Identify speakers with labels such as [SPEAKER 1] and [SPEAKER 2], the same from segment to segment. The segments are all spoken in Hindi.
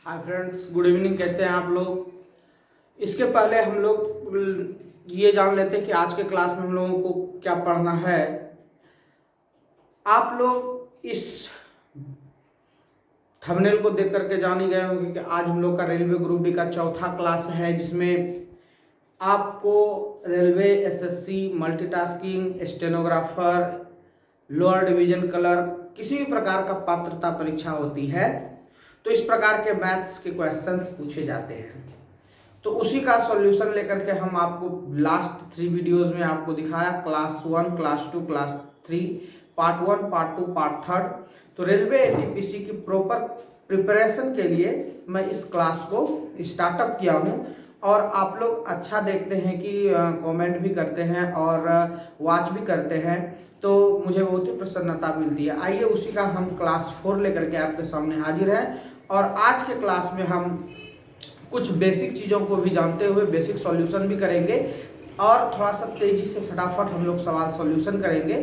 [SPEAKER 1] Hi friends, good evening. कैसे हैं आप लोग। इसके पहले हम लोग ये जान लेते हैं कि आज के क्लास में हम लोगों को क्या पढ़ना है। आप लोग इस थंबनेल को देख करके जान ही गए होंगे कि आज हम लोग का रेलवे ग्रुप डी का चौथा क्लास है, जिसमें आपको railway SSC multitasking stenographer lower division clerk किसी भी प्रकार का पात्रता परीक्षा होती है तो इस प्रकार के मैथ्स के क्वेश्चंस पूछे जाते हैं। तो उसी का सॉल्यूशन लेकर के हम आपको लास्ट 3 वीडियोस में आपको दिखाया, class 1, class 2, class 3, part 1, part 2, part 3। तो रेलवे एनटीपीसी की प्रॉपर प्रिपरेशन के लिए मैं इस क्लास को स्टार्टअप किया हूं और आप लोग अच्छा देखते हैं कि कमेंट भी करते हैं और वॉच भी करते हैं, तो मुझे बहुत ही प्रसन्नता मिलती है। आइए उसी का हम क्लास 4 लेकर के आपके सामने हाजिर है और आज के क्लास में हम कुछ बेसिक चीज़ों को भी जानते हुए बेसिक सॉल्यूशन भी करेंगे और थोड़ा सा तेजी से फटाफट हम लोग सवाल सॉल्यूशन करेंगे।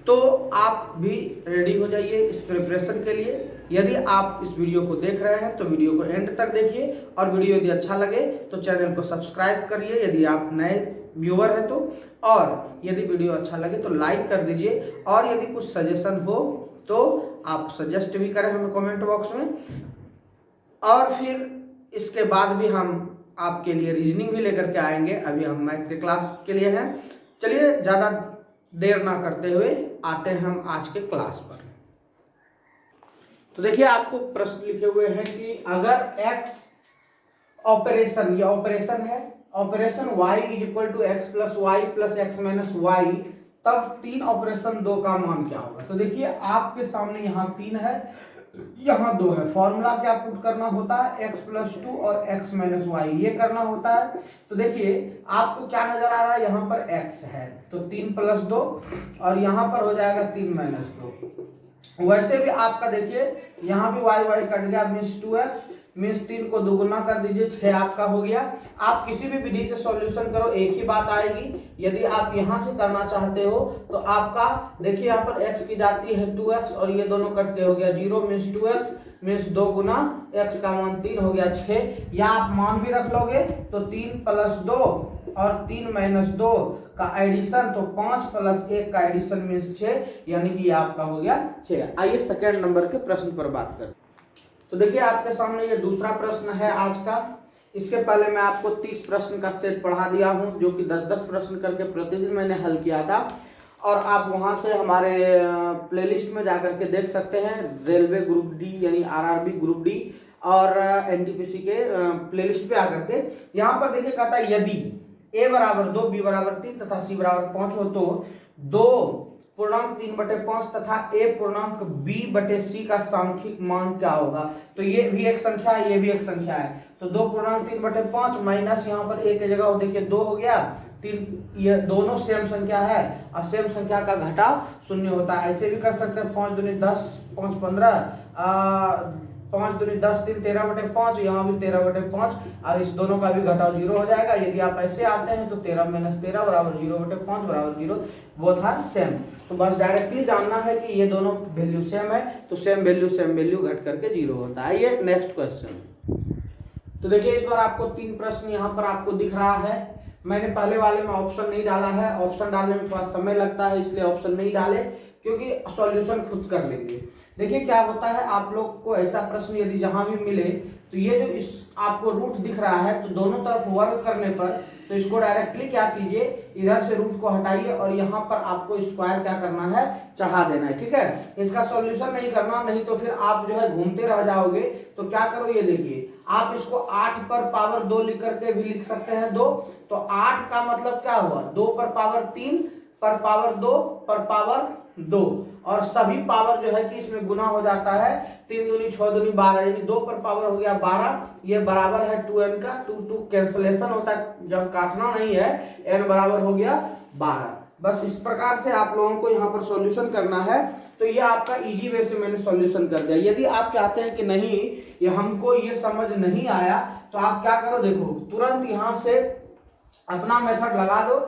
[SPEAKER 1] तो आप भी रेडी हो जाइए इस प्रिपरेशन के लिए। यदि आप इस वीडियो को देख रहे हैं तो वीडियो को एंड तक देखिए और वीडियो यदि अच्छा लगे तो चैनल को सब्सक्राइब करिए यदि आप नए व्यूअर है तो, और यदि वीडियो अच्छा लगे तो लाइक कर दीजिए और यदि कुछ सजेशन हो तो आप सजेस्ट भी करें हमें कमेंट बॉक्स में। और फिर इसके बाद भी हम आपके लिए रीजनिंग भी लेकर के आएंगे। अभी हम मैथ के क्लास के लिए हैं। चलिए ज़्यादा देर ना करते हुए आते हैं हम आज के क्लास पर। तो देखिए आपको प्रश्न लिखे हुए हैं कि अगर x ऑपरेशन, ये ऑपरेशन है, operation y is equal to x plus y plus x minus y, तब 3 ऑपरेशन 2 का मान क्या होगा। तो देखिए आपके सामने यहाँ 3 है, यहाँ 2 है। फॉर्मूला क्या पुट करना होता है, x प्लस 2 और x माइनस वाई, ये करना होता है। तो देखिए आपको क्या नजर आ रहा है, यहाँ पर x है तो 3 प्लस 2 और यहाँ पर हो जाएगा 3 माइनस 2। वैसे भी आपका देखिए यहाँ भी y y कट गया, मीन्स 2x, मीन्स 3 को दोगुना कर दीजिए, 6 आपका हो गया। आप किसी भी विधि से सॉल्यूशन करो एक ही बात आएगी। यदि आप यहाँ से करना चाहते हो तो आपका देखिए यहाँ पर x की जाती है 2x और ये दोनों कट के हो गया 0, मीन्स 2x, मीन्स 2 गुना x का मान 3 हो गया 6। या आप मान भी रख लोगे तो 3 प्लस 2 और 3 माइनस 2 का एडिशन, तो 5 प्लस 1 का एडिशन मीन्स 6, यानी कि आपका हो गया 6। आइए सेकेंड नंबर के प्रश्न पर बात करें। तो देखिए आपके सामने ये दूसरा प्रश्न है आज का। इसके पहले मैं आपको 30 प्रश्न का सेट पढ़ा दिया हूं, जो कि 10-10 प्रश्न करके प्रतिदिन मैंने हल किया था और आप वहां से हमारे प्लेलिस्ट में जाकर के देख सकते हैं। रेलवे ग्रुप डी यानी आरआरबी ग्रुप डी और एनटीपीसी के प्लेलिस्ट पे आकर के यहाँ पर देखिए कहता है यदि a बराबर 2, b बराबर 3 तथा c बराबर 5 हो तो 2 पूर्णांक 3/5 तथा a पूर्णांक b/c का सांख्यिक मान क्या होगा। तो ये भी एक संख्या है, ये भी एक संख्या है। तो 2 पूर्णांक 3/5 माइनस यहाँ पर a की जगह हो देखिए 2 हो गया 3, ये दोनों सेम संख्या है और सेम संख्या का घटाव 0 होता है। ऐसे भी कर सकते हैं 5 दूनी 10, 5 15, 5 दूनी 10, 3 13/5, यहाँ भी 13/5 और इस दोनों का भी घटाव 0 हो जाएगा। यदि आप ऐसे आते हैं तो 13 माइनस 13 बराबर 0/5 बराबर 0, बोथ आर सेम। तो बस डायरेक्टली जानना है कि ये दोनों वैल्यू सेम है तो सेम वैल्यू घट करके 0 होता है। ये नेक्स्ट क्वेश्चन। तो देखिए इस बार आपको 3 प्रश्न यहाँ पर आपको दिख रहा है। मैंने पहले वाले में ऑप्शन नहीं डाला है, ऑप्शन डालने में थोड़ा समय लगता है इसलिए ऑप्शन नहीं डाले, क्योंकि सॉल्यूशन खुद कर लेंगे। देखिए क्या होता है, आप लोग को ऐसा प्रश्न यदि जहां भी मिले तो ये जो इस आपको रूट दिख रहा है तो दोनों तरफ वर्ग करने पर तो इसको डायरेक्टली क्या कीजिए, इधर से रूट को हटाइए और यहाँ पर आपको स्क्वायर क्या करना है, चढ़ा देना है। ठीक है, इसका सॉल्यूशन नहीं करना, नहीं तो फिर आप जो है घूमते रह जाओगे। तो क्या करो, ये देखिए आप इसको 8 पर पावर 2 लिख करके भी लिख सकते हैं 2। तो 8 का मतलब क्या हुआ, 2 पर पावर 3 पर पावर 2 पर पावर 2 और सभी पावर जो है कि इसमें गुना हो जाता है। 3 दूनी 6 दूनी 12, यानी 2 पर पावर हो गया 12। ये बराबर है 2n का, 2 कैंसलेशन होता है जब काटना नहीं है, n बराबर हो गया 12। बस इस प्रकार से आप लोगों को यहाँ पर सॉल्यूशन करना है। तो ये आपका इजी वे से मैंने सॉल्यूशन कर दिया। यदि आप चाहते हैं कि नहीं ये हमको ये समझ नहीं आया तो आप क्या करो, देखो तुरंत यहाँ से अपना मेथड लगा दो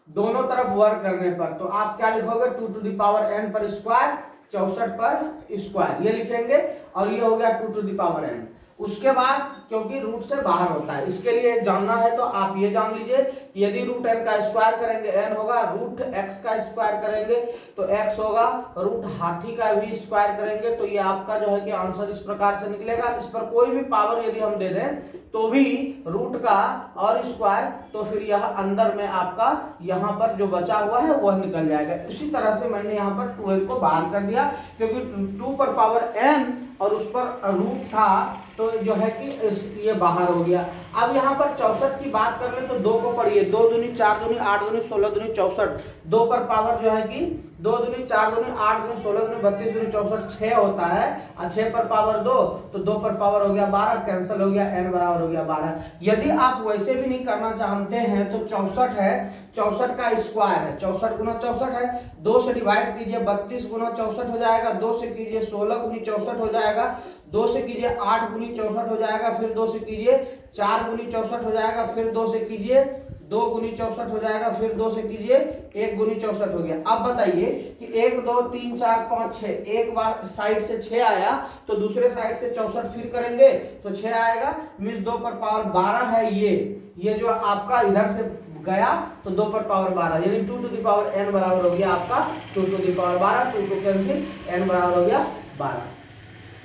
[SPEAKER 1] दोनों तरफ वर्ग करने पर। तो आप क्या लिखोगे, 2 टू द पावर n पर स्क्वायर, 64 पर स्क्वायर, ये लिखेंगे और ये हो गया 2 टू द पावर n। उसके बाद क्योंकि रूट से बाहर होता है, इसके लिए जानना है तो आप ये जान लीजिए कि यदि रूट n का स्क्वायर करेंगे n होगा, रूट x का स्क्वायर करेंगे तो x होगा, रूट हाथी का भी स्क्वायर करेंगे तो ये आपका जो है कि आंसर इस प्रकार से निकलेगा। इस पर कोई भी पावर यदि हम दे दें तो भी रूट का और स्क्वायर, तो फिर यह अंदर में आपका यहाँ पर जो बचा हुआ है वह निकल जाएगा। इसी तरह से मैंने यहाँ पर 12 को बाहर कर दिया क्योंकि 2 पर पावर n और उस पर रूट था तो जो है कि ये बाहर हो गया। अब यहाँ पर 64 की बात कर ले तो 2 को पढ़िए, 2 दूनी 4 दूनी 8 दूनी 16 दूनी 64, 2 पर पावर जो है कि 2 दूनी 4 दूनी 8 दूनी 16 दूनी 32 दूनी 64 6 होता है, और 6 पर पावर 2 तो 2 पर पावर हो गया 12, कैंसिल हो गया, n बराबर हो गया 12। यदि आप वैसे भी नहीं करना चाहते हैं तो 64 है, 64 का स्क्वायर है, 64 गुना 64 है, 2 से डिवाइड कीजिए 32 गुना 64 हो जाएगा, 2 से कीजिए 16 गुनी 64 हो जाएगा, 2 से कीजिए 8 गुनी 64 हो जाएगा, फिर 2 से कीजिए 4 गुनी 64 हो जाएगा, फिर 2 से कीजिए 2 गुनी 64 हो जाएगा, फिर 2 से कीजिए 1 गुनी 64 हो गया। अब बताइए कि 1 2 3 4 5 6, एक बार साइड से 6 आया तो दूसरे साइड से 64 फिर करेंगे तो 6 आएगा, मींस 2 पर पावर 12 है ये जो आपका इधर से गया तो 2 पर पावर 12 यानी 2 टू द पावर n बराबर हो गया आपका 2 to the power 12, 2 two cancel, n बराबर हो गया 12।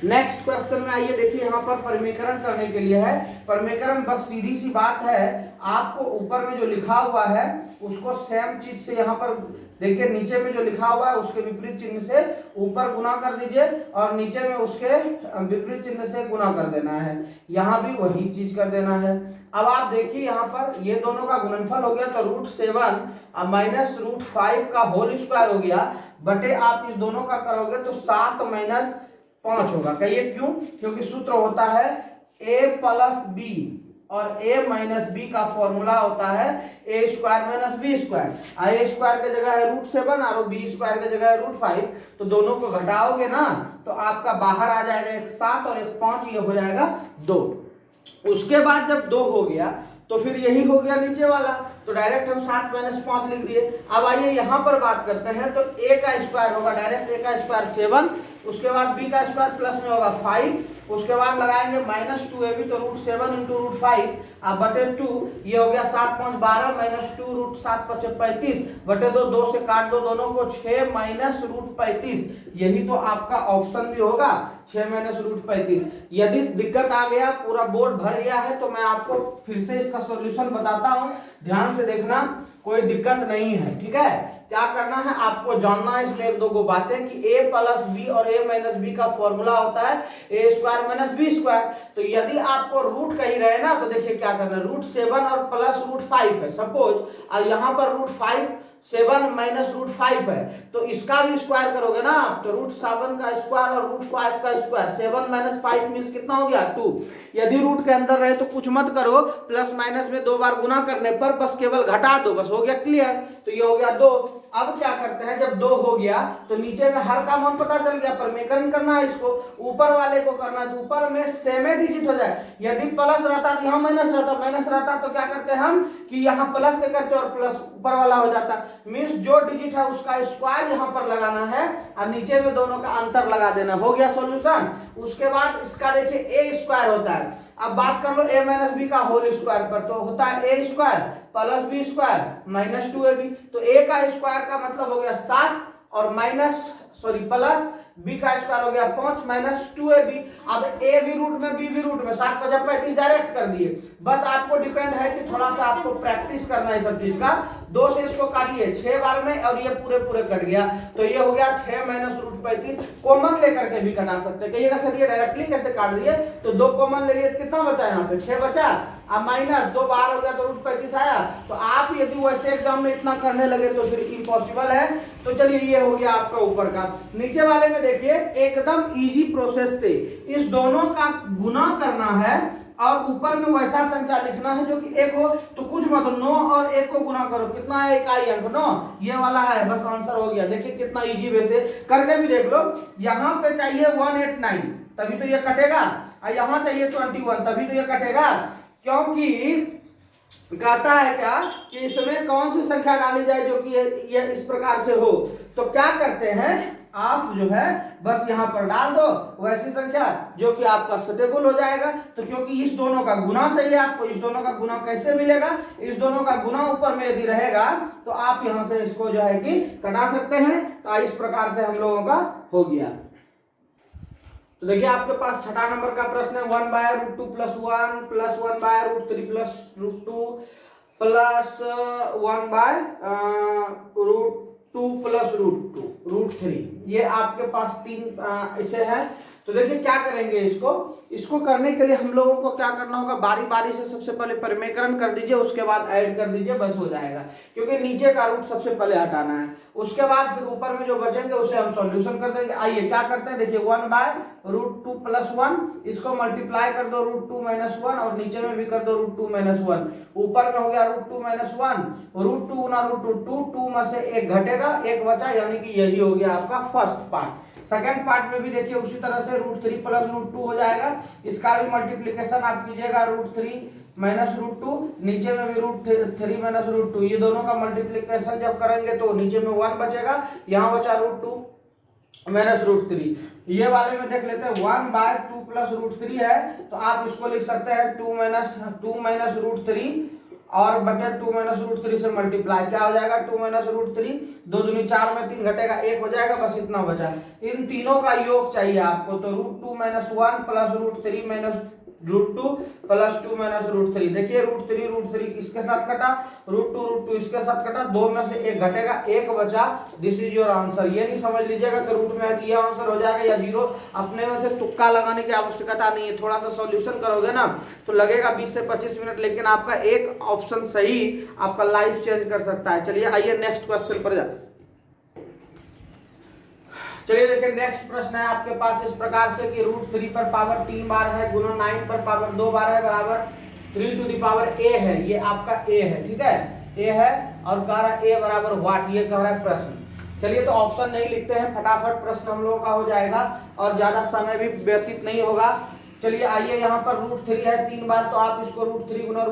[SPEAKER 1] नेक्स्ट क्वेश्चन में आइए, देखिए यहाँ पर परिमेकरण करने के लिए है। परिमेकरण बस सीधी सी बात है, आपको ऊपर में जो लिखा हुआ है उसको सेम चीज से यहाँ पर देखिए, नीचे में जो लिखा हुआ है उसके विपरीत चिन्ह से ऊपर गुना कर दीजिए और नीचे में उसके विपरीत चिन्ह से गुना कर देना है, यहाँ भी वही चीज कर देना है। अब आप देखिए यहाँ पर ये दोनों का गुणनफल हो गया तो √7 माइनस √5 का होल स्क्वायर हो गया, बटे आप इस दोनों का करोगे तो 7 माइनस 5 होगा। कहिए क्यों? क्योंकि सूत्र होता है a प्लस बी और a माइनस बी का फॉर्मूला होता है a square minus b square. a square की जगह है √7 और b स्क्वायर की जगह है √5, तो दोनों को घटाओगे ना तो आपका बाहर आ जाएगा एक 7 और एक 5, ये हो जाएगा 2। उसके बाद जब 2 हो गया तो फिर यही हो गया नीचे वाला, तो डायरेक्ट हम 7 माइनस 5 लिख दिए। अब आइए यहाँ पर बात करते हैं, तो a का स्क्वायर होगा डायरेक्ट, a का स्क्वायर 7, उसके बाद b का स्क्वायर प्लस में होगा 5, उसके बाद लगाएंगे -2ab तो √7 इंटू √5 अब बटे 2, ये हो गया 7 5 12 माइनस 2 √7 5 35 बटे 2, 2 से काट दो दोनों को, 6 माइनस √35, यही तो आपका ऑप्शन भी होगा 6 माइनस √35। यदि दिक्कत आ गया, पूरा बोर्ड भर गया है तो मैं आपको फिर से इसका सॉल्यूशन बताता हूं, ध्यान से देखना, कोई दिक्कत नहीं है, ठीक है। क्या करना है आपको जानना है इसमें एक दो बातें कि a प्लस बी और a माइनस बी का फॉर्मूला होता है a square minus b square. तो यदि आपको रूट कहीं रहे ना तो देखिए क्या करना है, √7 और प्लस √5 है सपोज, और यहाँ पर √5 7 माइनस √5 है तो इसका भी स्क्वायर करोगे ना तो √7 का स्क्वायर और √5 का स्क्वायर, 7 माइनस 5 मीन्स कितना हो गया 2। यदि रूट के अंदर रहे तो कुछ मत करो, प्लस माइनस में 2 बार गुना करने पर बस केवल घटा दो, बस हो गया क्लियर। तो ये हो गया 2। अब क्या करते हैं, जब 2 हो गया तो नीचे में हर का मान पता चल गया, परिमेकरण करना है इसको, ऊपर वाले को करना है तो ऊपर में सेम डिजिट हो जाए। यदि प्लस रहता तो यहाँ माइनस रहता, माइनस रहता तो क्या करते हम कि यहाँ प्लस से करते और प्लस ऊपर वाला हो जाता, मीन्स जो डिजिट है उसका स्क्वायर यहाँ पर लगाना है और नीचे में दोनों का अंतर लगा देना, हो गया सॉल्यूशन। उसके बाद इसका देखिए a स्क्वायर होता है, अब बात कर लो a माइनस बी का होल स्क्वायर पर, तो होता है a square plus b square minus 2ab, तो a का स्क्वायर का मतलब हो गया 7 और प्लस b का स्क्वायर हो गया 5 माइनस 2ab। अब a भी रूट में b भी रूट में, 7 5 35 डायरेक्ट कर दिए। बस आपको डिपेंड है कि थोड़ा सा आपको प्रैक्टिस करना है सब चीज का। 2 से इसको काटिए 6 बार में और ये पूरे कट गया, तो ये हो गया 6 माइनस √35। कॉमन लेकर के भी कटा सकते हैं, कहिएगा सर ये डायरेक्टली कैसे काट दिए, तो 2 कॉमन ले लिए तो कितना बचा यहाँ पे 6 बचा, अब माइनस 2 बाहर हो गया तो √35 आया। तो आप यदि वैसे एग्जाम में इतना करने लगे तो फिर इम्पॉसिबल है। तो चलिए ये हो गया आपका ऊपर का। नीचे वाले में देखिए एकदम इजी प्रोसेस से इस दोनों का गुना करना है और ऊपर में वैसा संख्या लिखना है जो कि 1 हो, तो कुछ मत 9 और 1 को गुना करो, कितना है इकाई अंक 9, ये वाला है, बस आंसर हो गया। देखिए कितना इजी वे से करके भी देख लो। यहाँ पे चाहिए 189 तभी तो ये कटेगा, और यहाँ चाहिए 21 तभी तो ये कटेगा, क्योंकि कहता है क्या कि इसमें कौन सी संख्या डाली जाए जो कि ये इस प्रकार से हो। तो क्या करते हैं आप जो है बस यहाँ पर डाल दो वैसी संख्या जो कि आपका सुटेबल हो जाएगा। तो क्योंकि इस दोनों का गुना चाहिए आपको, इस दोनों का गुना कैसे मिलेगा, इस दोनों का गुना ऊपर में यदि रहेगा तो आप यहाँ से इसको जो है कि कटा सकते हैं। तो इस प्रकार से हम लोगों का हो गया। तो देखिए आपके पास छठा नंबर का प्रश्न है 1/√2 + 1 + 1/√3 + √2 प्लस 1/√2 + √2 ये आपके पास तीन इसे है। तो देखिए क्या करेंगे, इसको करने के लिए हम लोगों को क्या करना होगा, बारी बारी से सबसे पहले परिमेयकरण कर दीजिए, उसके बाद ऐड कर दीजिए, बस हो जाएगा। क्योंकि नीचे का रूट सबसे पहले हटाना है, उसके बाद फिर ऊपर में जो बचेंगे उसे हम सॉल्यूशन कर देंगे। आइए क्या करते हैं, देखिए 1/√2 + 1 इसको मल्टीप्लाई कर दो √2 - 1 और नीचे में भी कर दो √2 - 1। ऊपर में हो गया √2 - 1, √2 गुना √2 2 में से एक घटेगा, एक बचा, यानी कि यही हो गया आपका फर्स्ट पार्ट। सेकंड पार्ट में भी देखिए उसी तरह से √3 + √2 हो जाएगा, इसका भी मल्टीप्लिकेशन आप कीजिएगा √3 - √2, नीचे में भी √3 - √2, ये दोनों का मल्टीप्लिकेशन जब करेंगे तो नीचे में 1 बचेगा, यहाँ बचा √2 - √3। ये वाले में देख लेते हैं 1/2 + √3 है, तो आप इसको लिख सकते हैं 2 - √3 और बटे 2 - √3 से मल्टीप्लाई, क्या हो जाएगा 2 - √3, 2 दूनी 4 में 3 घटेगा 1 हो जाएगा, बस इतना बचा। इन तीनों का योग चाहिए आपको, तो √2 - 1 + √3 - √2 + 2 - √3। देखिए √3 किसके साथ कटा, √2 इसके साथ कटा, 2 में से एक घटेगा, 1 बचा, दिस इज योर आंसर। ये नहीं समझ लीजिएगा कि रूट में है तो ये आंसर हो जाएगा या 0, अपने में से तुक्का लगाने की आवश्यकता नहीं है। थोड़ा सा सॉल्यूशन करोगे ना तो लगेगा 20 से 25 मिनट, लेकिन आपका एक ऑप्शन सही आपका लाइफ चेंज कर सकता है। चलिए आइए नेक्स्ट क्वेश्चन पर जाते। चलिए देखिए नेक्स्ट प्रश्न है आपके पास इस प्रकार से कि √3 पर पावर 3 बार है गुना 9 पर पावर 2 बार है बराबर 3 a है, ये आपका a है, ठीक है, a है और कह रहा है a बराबर व्हाट, ये कह रहा है प्रश्न। चलिए तो ऑप्शन नहीं लिखते हैं, फटाफट प्रश्न हम लोगों का हो जाएगा और ज्यादा समय भी व्यतीत नहीं होगा। चलिए आइए यहाँ पर √3 है 3 बार, तो आप इसको √3 गुना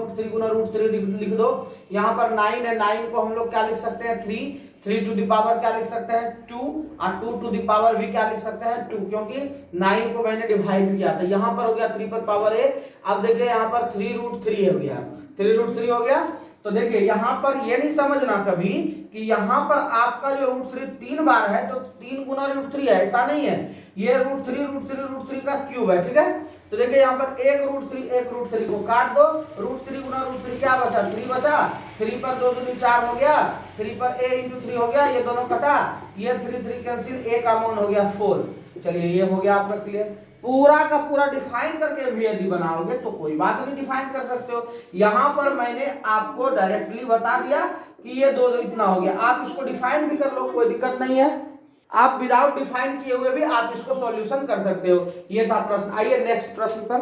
[SPEAKER 1] √3 लिख दो। यहाँ पर 9 है, 9 को हम लोग क्या लिख सकते हैं 3 टू द पावर क्या लिख सकते हैं 2 और 2 टू द पावर भी क्या लिख सकते हैं 2, क्योंकि 9 को मैंने डिवाइड किया था। यहाँ पर हो गया 3 पर पावर a। अब देखिए यहाँ पर 3√3 हो गया, 3√3 हो गया। तो देखिए यहाँ पर ये नहीं समझना कभी कि यहाँ पर आपका जो √3 3 बार है तो 3 गुना √3 है, ऐसा नहीं है, ये √3 का क्यूब है, ठीक है। तो देखिए यहाँ पर एक √3 को काट दो, √3 गुना √3 क्या बचा 3 बचा, 3 पर 2 दूनी 4 हो गया, 3 पर a × 3 हो गया, ये दोनों कटा, ये 3 कैंसिल, a का मान हो गया 4। चलिए ये हो गया आपका क्लियर। पूरा का पूरा डिफाइन करके भी यदि बनाओगे तो कोई बात नहीं, डिफाइन कर सकते हो। यहां पर मैंने आपको डायरेक्टली बता दिया कि ये दो इतना हो गया, आप इसको डिफाइन भी कर लो, कोई दिक्कत नहीं है। आप विदाउट डिफाइन किए हुए भी आप इसको सॉल्यूशन कर सकते हो। ये था प्रश्न। आइए नेक्स्ट प्रश्न पर।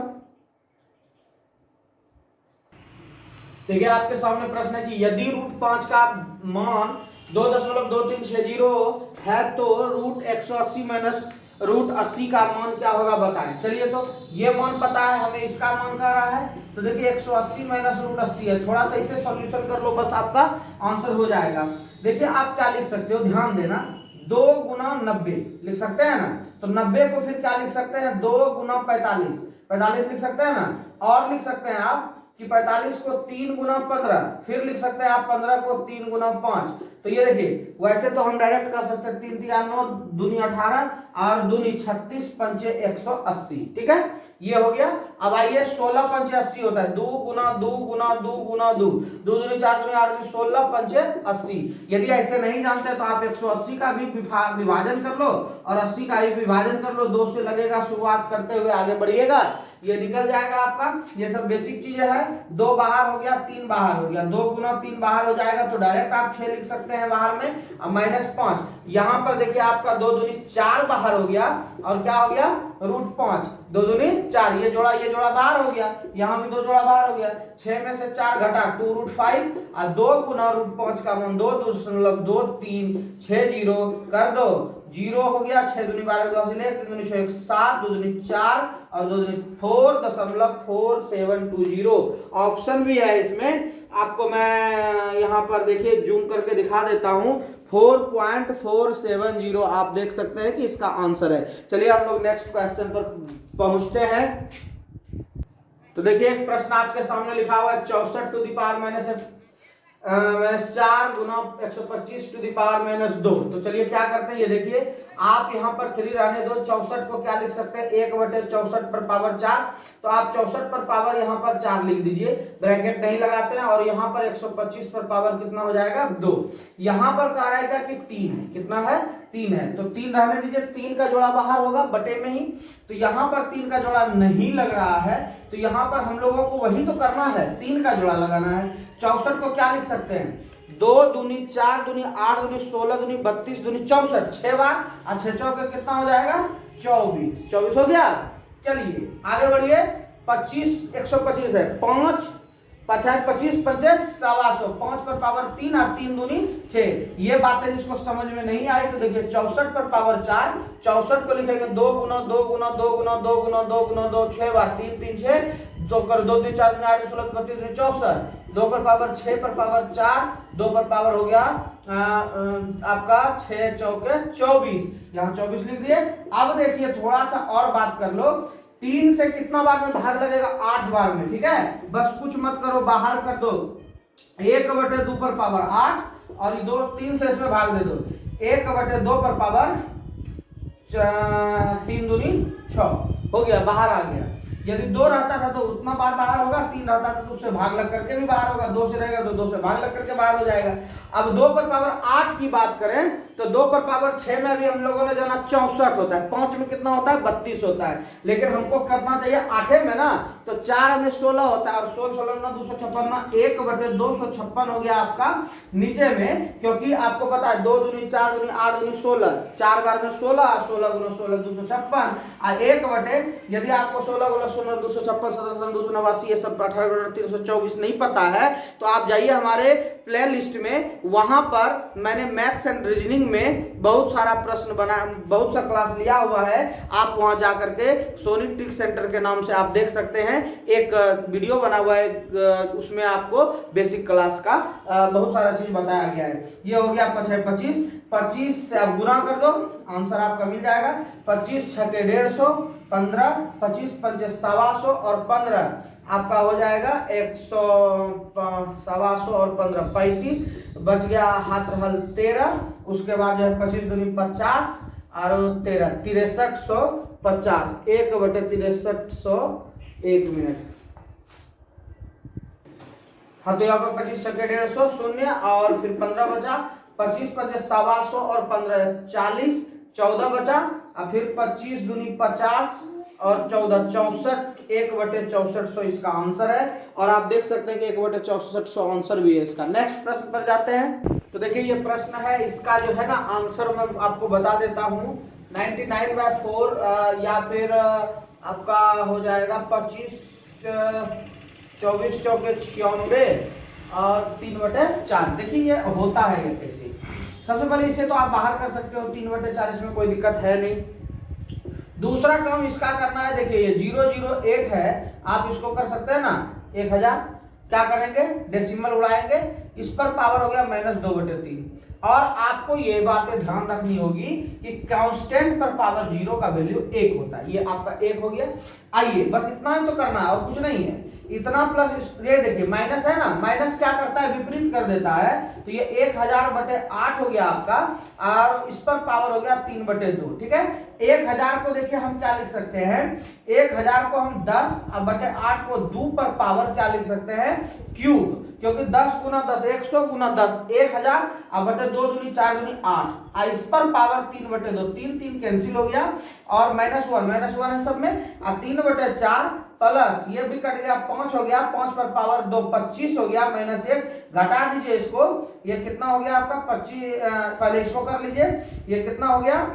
[SPEAKER 1] देखिए आपके सामने प्रश्न है कि यदि √5 का मान 2.2360 है तो √180 माइनस √80 का मान क्या होगा बताएं। चलिए तो ये मान पता है हमें, इसका मान कह रहा है, तो देखिए 180 माइनस √80 है, थोड़ा सा इसे सॉल्यूशन कर लो, बस आपका आंसर हो जाएगा। देखिए आप क्या लिख सकते हो, ध्यान देना, 2 गुना 90 लिख सकते हैं ना, तो 90 को फिर क्या लिख सकते हैं 2 गुना 45 लिख सकते हैं ना, और लिख सकते हैं आप कि 45 को 3 गुना 15, फिर लिख सकते हैं आप 15 को 3 गुना 5। तो ये देखिए वैसे तो हम डायरेक्ट कर सकते हैं 3 3 9 दूनी 18 और दूनी 36 पंचे 180, ठीक है, ये हो गया। अब आइए 16 पंचे 80 होता है, 2 गुना 2 गुना 2 गुना 2, 2 दूनी 4 दूनी 8 दूनी 16 पंचे 80। यदि ऐसे नहीं जानते तो आप 180 का भी विभाजन कर लो और 80 का भी विभाजन कर लो, 2 से लगेगा, शुरुआत करते हुए आगे बढ़िएगा, ये निकल जाएगा आपका। ये सब बेसिक चीजें है। 2 बाहर हो गया 3 बाहर हो गया, 2 गुना 3 बाहर हो जाएगा, तो डायरेक्ट आप 6 लिख सकते हैं बाहर में, और -5। यहाँ पर देखिए आपका 2 दूनी 4 बाहर हो गया और क्या हो गया √5, 2 दूनी 4, ये जोड़ा बाहर हो गया, यहाँ भी 2 जोड़ा बाहर हो गया, 6 में से 4 घटा 2 √5 और 2 गुना √5 का मान 2.2360 कर दो जीरो हो गया, 6 दूनी 12, 2 ले 3 दूनी 6 7, 2 दूनी 4 और 2 दूनी 4.4720। ऑप्शन भी है इसमें, आपको मैं यहाँ पर देखिए जूम करके दिखा देता हूँ, 4.470 आप देख सकते हैं कि इसका आंसर है। चलिए हम लोग नेक्स्ट क्वेश्चन पर पहुंचते हैं। तो देखिए एक प्रश्न आपके सामने लिखा हुआ है 64 टू दी पावर -4 गुना 125 टू दी पावर -2। तो चलिए क्या करते हैं, ये देखिए आप यहाँ पर 3 रहने दो, 64 को क्या लिख सकते हैं 1/64 पर पावर 4। तो आप 64 पर पावर यहाँ पर 4 लिख दीजिए, ब्रैकेट नहीं लगाते हैं, और यहाँ पर 125 पर पावर कितना हो जाएगा 2। यहाँ पर कह रहा है कि 3 है, कितना है 3 है, तो 3 रहने दीजिए, 3 का जोड़ा बाहर होगा बटे में ही, तो यहाँ पर 3 का जोड़ा नहीं लग रहा है, तो यहाँ पर हम लोगों को वही तो करना है, 3 का जोड़ा लगाना है। 64 को क्या लिख सकते हैं 2 दूनी 4 दूनी 8 दूनी 16 दूनी 32 दूनी 64, 6 बार, और 6 चौके कितना हो जाएगा 24 हो गया। चलिए आगे बढ़िए, 25 125 है, 5 5 25 5 सवा 5 पर पावर 3 और 3 दूनी 6। ये बातें जिसको समझ में नहीं आई तो देखिए 64 पर पावर 4, 64 को लिखेंगे 2 गुना 2 गुना 2 गुना 2 गुना 2 गुना 2, 6 बार 3 3 6, 2 कर 2 3 4 8 16 32 64, 2 पर पावर 6 पर पावर 4, 2 पर पावर हो गया आपका 6 चौके 24, यहाँ 24 लिख दिए। अब देखिए थोड़ा सा और बात कर लो, 3 से कितना बार में भाग लगेगा 8 बार में, ठीक है, बस कुछ मत करो, बाहर कर दो, 1/2 पर पावर 8 और 2 3 से इसमें भाग दे दो, 1/2 पर पावर 3 दूनी 6 हो गया, बाहर आ गया। यदि 2 रहता था तो उतना बार बाहर होगा, 3 रहता था तो उससे भाग लग करके भी बाहर होगा, 2 से रहेगा तो 2 से भाग लग करके बाहर हो जाएगा। अब 2 पर पावर 8 की बात करें तो 2 पर पावर 6 में भी हम लोगों ने जाना 64 होता है, 5 में कितना होता है 32 होता है, लेकिन हमको करना चाहिए 8 में ना, तो 4 में 16 होता है, और 16 256 1/256 हो गया आपका नीचे में, क्योंकि आपको पता है 2 दूनी 4 दूनी 8 दूनी 16, 4 बार में 16, 16 गुना 16 256, और 1/, यदि आपको 16 गुना 16 256 17 289 ये सब 18 324 नहीं पता है तो आप जाइए हमारे प्ले लिस्ट में, वहां पर मैंने मैथ्स एंड रीजनिंग में बहुत सारा प्रश्न बना, बहुत सा क्लास लिया हुआ है, आप वहां जाकर के सोनी ट्रिक सेंटर के नाम से आप देख सकते हैं, एक वीडियो बना हुआ है, उसमें आपको बेसिक क्लास का बहुत सारा चीज बताया गया है। ये हो गया 25, 25 से आप गुना कर दो, आंसर आपका मिल जाएगा, 25 6 के 150, 15 25 5 125 और 15 आपका हो जाएगा 100 125 और 15 35, बच गया हाथ रहल 13, उसके बाद जो है 25 दूनी 50 और 13 6350, 1/6300 1 मिनट। हाँ तो यहाँ पर 25 छक्के 150 शून्य और फिर 15 बचा, 25 5 125 और 15 40, 14 बचा, और फिर 25 दूनी 50 और 14 64, 1/6400 इसका आंसर है, और आप देख सकते हैं कि 1/6400 आंसर भी है इसका। नेक्स्ट प्रश्न पर जाते हैं। तो देखिए ये प्रश्न है, इसका जो है ना आंसर मैं आपको बता देता हूँ, 99/4 या फिर आपका हो जाएगा 25 24 चौके 96 और 3/4। देखिए ये होता है ये कैसे, सबसे पहले इसे तो आप बाहर कर सकते हो, 3/4 इसमें कोई दिक्कत है नहीं। दूसरा काम इसका करना है, देखिए ये 008 है, आप इसको कर सकते हैं ना 1000, क्या करेंगे डेसिमल उड़ाएंगे, इस पर पावर हो गया -2/3, और आपको ये बातें ध्यान रखनी होगी कि कांस्टेंट पर पावर 0 का वैल्यू 1 होता है, ये आपका 1 हो गया। आइए बस इतना ही तो करना है और कुछ नहीं है, इतना प्लस ये देखिए माइनस है ना, माइनस क्या करता है विपरीत कर देता है, तो ये 1000/8 हो गया आपका, और इस पर पावर हो गया 3/2, ठीक है। 1000 को देखिए हम क्या लिख सकते हैं, 1000 को हम 10/8 को 2 पर पावर क्या लिख सकते हैं क्यूब, क्योंकि 10 गुना 10 100 गुना 10 1000 और बटे 2 दूनी 4 दूनी 8, इस पर पावर 3/2, 3 3 कैंसिल हो गया, और -1 है सब में, और 3/4 प्लस ये भी कट गया 5 हो गया, 5 पर पावर 2 25 हो गया, -1 घटा दीजिए इसको, ये कितना हो गया आपका 25, पहले इसको कर लीजिए, ये कितना हो गया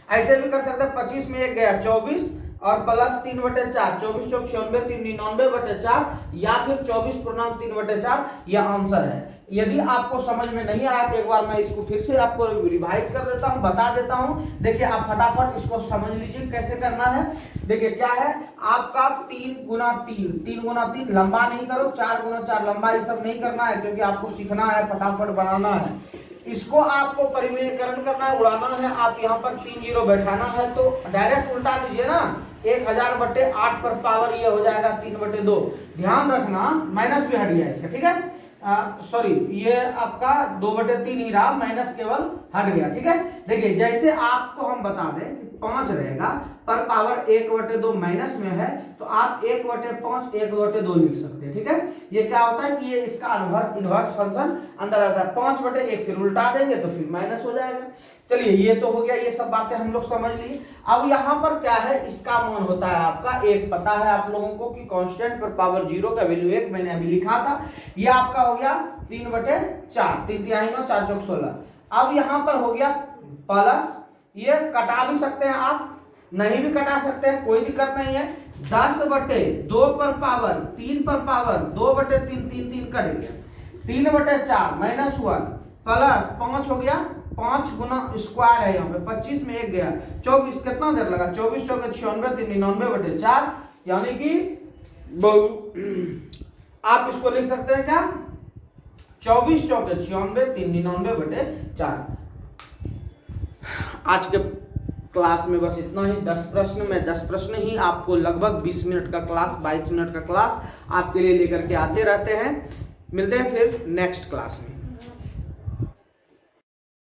[SPEAKER 1] ऐसे भी कर सकते हैं, 25 में 1 गया 24, और प्लस 3/4, 24 चौक 96, 399/4 या फिर 24/3/4 यह आंसर है। यदि आपको समझ में नहीं आया तो एक बार मैं इसको फिर से आपको रिवाइज कर देता हूं, बता देता हूं। देखिए आप फटाफट इसको समझ लीजिए कैसे करना है। देखिए क्या है आपका 3 गुना 3, 3 गुना 3 लंबा नहीं करो, 4 गुना 4 लंबा, ये सब नहीं करना है क्योंकि आपको सीखना है, फटाफट बनाना है। इसको आपको परिमेयकरण करना है, उड़ाना है। आप यहाँ पर 3 जीरो बैठाना है तो डायरेक्ट उल्टा दीजिए ना, 1000/8 पर पावर ये हो जाएगा 3/2। ध्यान रखना माइनस भी हट गया इसका, ठीक है, सॉरी ये आपका 2/3 ही रहा, माइनस केवल हट गया, ठीक है। देखिए जैसे आपको हम बता दें कि 5 रहेगा पर पावर 1/2 माइनस में है तो आप 1/5 1/2 लिख सकते हैं, ठीक है। ये क्या होता है कि ये इसका इनवर्स फंक्शन अंदर आता है, 5/1 फिर उल्टा देंगे तो फिर माइनस हो जाएगा। चलिए ये तो हो गया, ये सब बातें हम लोग समझ लिए। अब यहाँ पर क्या है, इसका मान होता है आपका 1, पता है आप लोगों को कि कांस्टेंट पर पावर 0 का वैल्यू 1, मैंने अभी लिखा था। ये आपका हो गया 3/4, 3 तिहाई 9, 4 चौक 16। अब यहाँ पर हो गया प्लस, ये कटा भी सकते हैं आप, नहीं भी कटा सकते हैं, कोई दिक्कत नहीं है। 10/2 पर पावर 3 पर पावर 2/3, 3 3 कट गया, 3/4 -1 प्लस 5 हो गया, 5 गुना स्क्वायर है यहाँ पे, 25 में 1 गया, 24, कितना देर लगा, 24 चौके 96, 399/4, यानी कि आप इसको लिख सकते हैं क्या, 24 चौके 96, 399/4। आज के क्लास में बस इतना ही, 10 प्रश्न में 10 प्रश्न ही आपको लगभग 20 मिनट का क्लास, 22 मिनट का क्लास आपके लिए लेकर के आते रहते हैं। मिलते हैं फिर नेक्स्ट क्लास में।